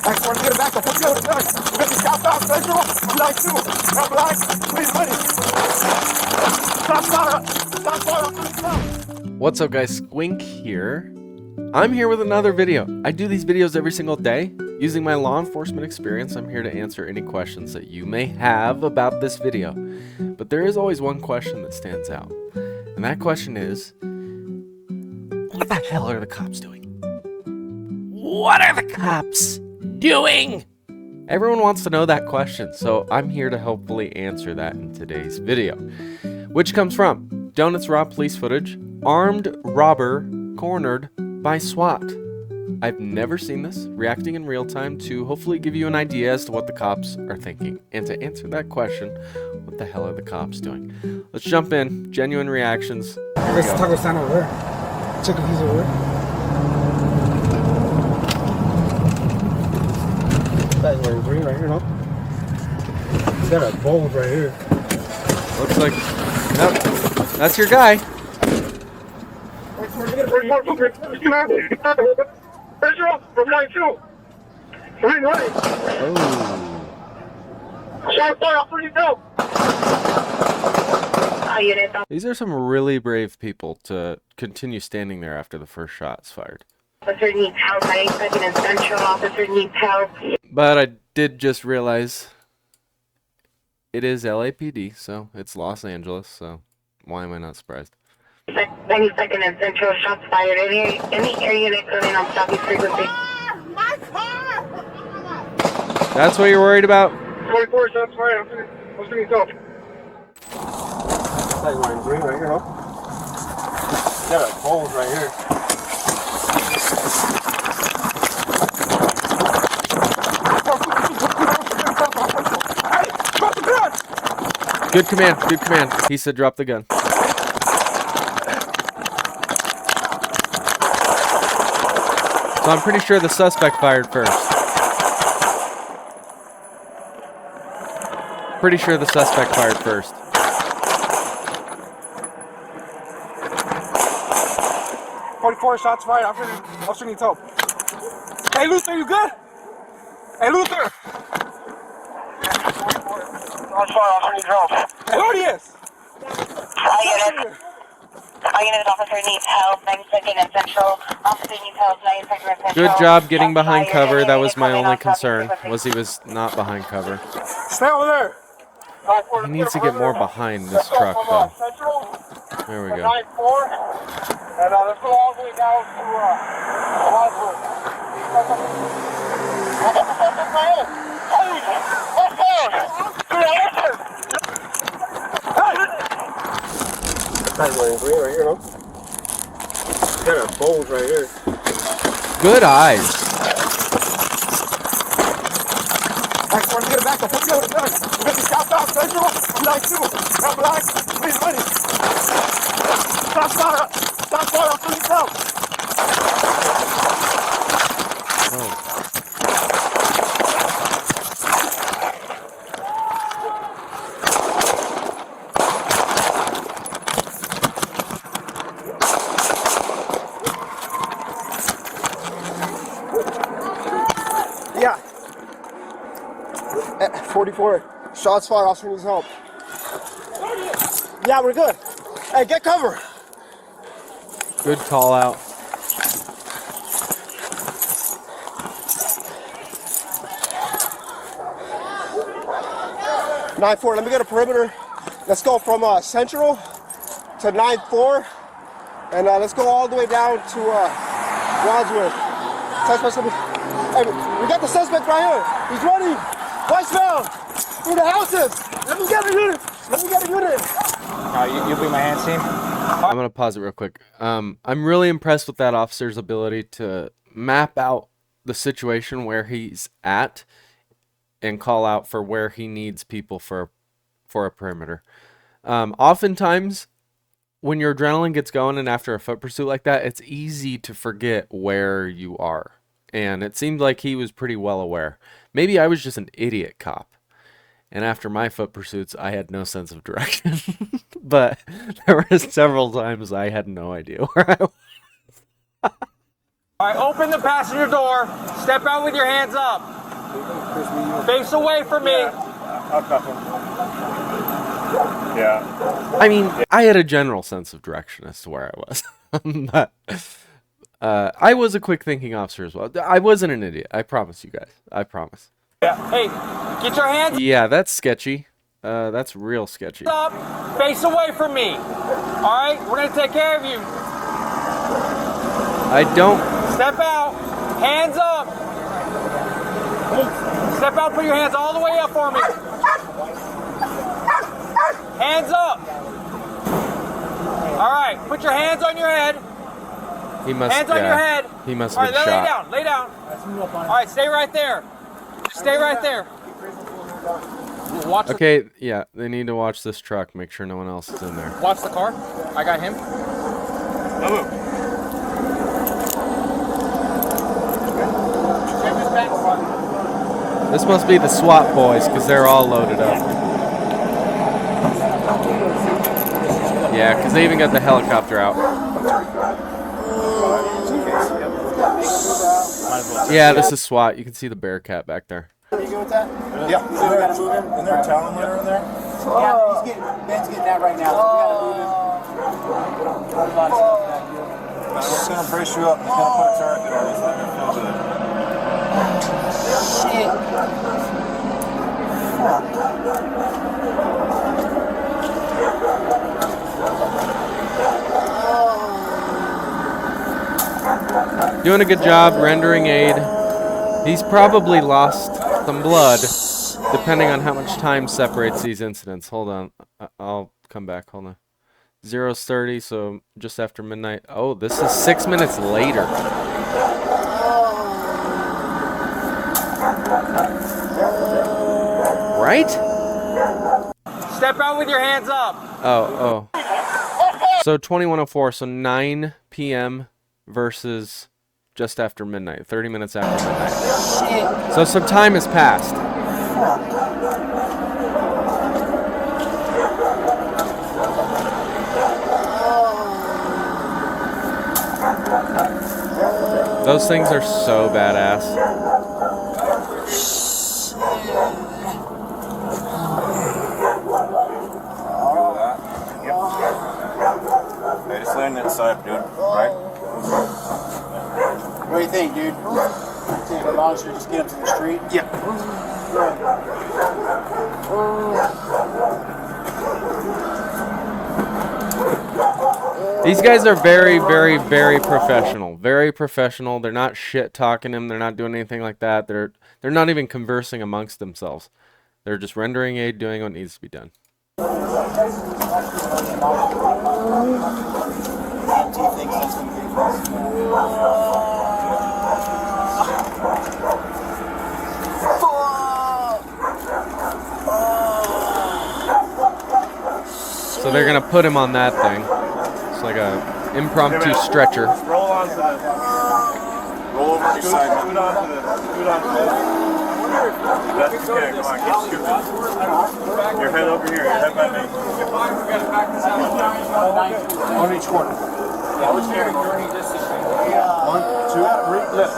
I just want to get it back. I'll put the other side. We got the southbound central. I'm 9-2. I'm black. Please, ready. Stop fire. Stop fire. What's up, guys? Squink here. I'm here with another video. I do these videos every single day. Using my law enforcement experience, I'm here to answer any questions that you may have about this video. But there is always one question that stands out. And that question is, what the hell are the cops doing? What are the cops doing? Everyone wants to know that question, so I'm here to hopefully answer that in today's video. Which comes from Donuts Raw police footage, armed robber cornered by SWAT. I've never seen this, reacting in real time to hopefully give you an idea as to what the cops are thinking. And to answer that question, what the hell are the cops doing? Let's jump in, genuine reactions. There's the taco stand over there. Check if he's over there. That's wearing green right here, no? He's got a bulge right here. Looks like, nope, that's your guy. From 9-2. Right. Oh. Shot fire. I'll put you down. These are some really brave people to continue standing there after the first shot's fired. Officer needs help. My second and central officer needs help. But I did just realize it is LAPD, so it's Los Angeles, so why am I not surprised? 92nd and central, shots fired. Any area unit coming on southeast frequency. My car! That's what you're worried about? 24 shots fired. I'm going to go. That's wearing green right here, no? He's got a bulge right here. Good command, good command. He said drop the gun. So I'm pretty sure the suspect fired first. Pretty sure the suspect fired first. Four shots fired. Officer needs help. Hey, Luther, you good? Hey, Luther! Shots fired. Officer needs help. Hey, who he is? Our unit officer needs help. 92nd and central. Officer needs help. 92nd and central. Good job getting behind cover. That was my only concern, was he was not behind cover. Stay over there. He needs to get more behind this truck, though. There we go. 9-4. And let's go all the way down to Wildwood. That's wearing green right here, no? He's got a bulge right here. Good eyes. I just want to get it back. I'll put the other side. We got the southbound central. I'm 9-2. I'm black. Please, ready. Stop fire. Stop fire. I'll put you down. Oh. Yeah. 44. Shots fired. Officer needs help. Yeah, we're good. Hey, get cover. Good call out. Nine 4. Let me get a perimeter. Let's go from Central to 9-4, and let's go all the way down to Wadsworth. Hey, we got the suspect right here. He's running. Westbound. Through the houses. Let me get a unit. Let me get a unit. You'll be my hand team? I'm going to pause it real quick. I'm really impressed with that officer's ability to map out the situation where he's at and call out for where he needs people for a perimeter. Oftentimes, when your adrenaline gets going and after a foot pursuit like that, it's easy to forget where you are. And it seemed like he was pretty well aware. Maybe I was just an idiot cop. And after my foot pursuits, I had no sense of direction. But there were several times I had no idea where I was. All right, open the passenger door. Step out with your hands up. Face away from me. I'll cuff him. Yeah. I mean, I had a general sense of direction as to where I was. But I was a quick thinking officer as well. I wasn't an idiot. I promise you guys. I promise. Yeah. Hey, get your hands Yeah, that's sketchy. That's real sketchy. up. Face away from me. All right, we're going to take care of you. I don't. Step out. Hands up. Step out. Put your hands all the way up for me. Hands up. All right. Put your hands on your head. He must. Hands on your head. He must All have right, been lay shot. down. Lay down. All right, stay right there. Stay right there. Watch the, Okay, yeah, they need to watch this truck. Make sure no one else is in there. watch the car. I got him. This must be the SWAT boys because they're all loaded up. Yeah, because they even got the helicopter out. Yeah, this is SWAT. You can see the Bearcat back there. Are you good with that? Yeah. Isn't there a talent letter in there? Yeah, Ben's getting that right now. So we gotta move him. I'm just gonna brace you up. I'm just gonna put a target on you so you feel good. Doing a good job rendering aid. He's probably lost some blood, depending on how much time separates these incidents. Hold on. I'll come back. Hold on. 0:30, so just after midnight. Oh, this is 6 minutes later. Right? Step out with your hands up. Oh. So 21:04, so 9 p.m. versus just after midnight, 30 minutes after midnight. So some time has passed. Those things are so badass. Hey, just land that side, dude. Right? What do you think, dude? Think the launcher just get him to the street? Yeah. These guys are very, very, very professional. Very professional. They're not shit talking him. They're not doing anything like that. They're not even conversing amongst themselves. They're just rendering aid, doing what needs to be done. So they're gonna put him on that thing. It's like a impromptu stretcher. Roll onto the. Roll over to your side. Scoot onto the. Scoot onto the. That's okay. Come on, get scooting. Your head over here. Your head by me. On each corner. One, two, three, lift.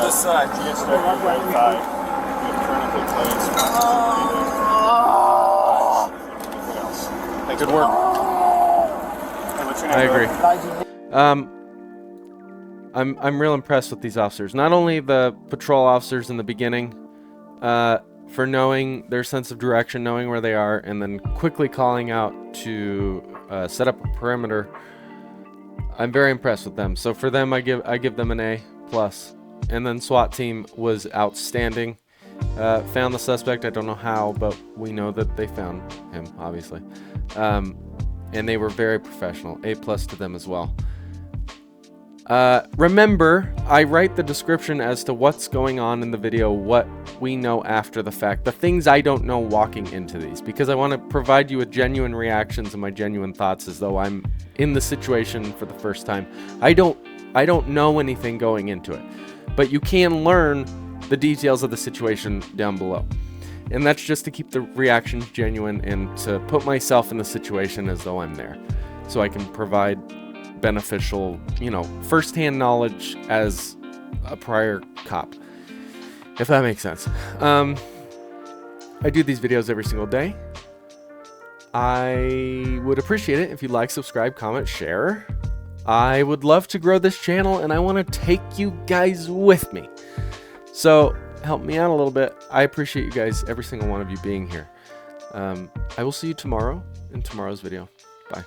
Side. You get stuck in your right thigh. You turn up the plates. Hey, good work. Hey, what's your name, I bro? agree. I'm real impressed with these officers. Not only the patrol officers in the beginning, for knowing their sense of direction, knowing where they are, and then quickly calling out to set up a perimeter. I'm very impressed with them. So for them, I give them an A+. And then SWAT team was outstanding. Found the suspect. I don't know how, but we know that they found him, obviously. And they were very professional. A+ to them as well. Remember, I write the description as to what's going on in the video, what we know after the fact, the things I don't know walking into these, because I want to provide you with genuine reactions and my genuine thoughts as though I'm in the situation for the first time. I don't I don't know anything going into it. But you can learn the details of the situation down below. And that's just to keep the reactions genuine and to put myself in the situation as though I'm there. So I can provide beneficial, you know, firsthand knowledge as a prior cop. If that makes sense. I do these videos every single day. I would appreciate it if you like, subscribe, comment, share. I would love to grow this channel and I want to take you guys with me. So help me out a little bit. I appreciate you guys, every single one of you being here. I will see you tomorrow in tomorrow's video. Bye.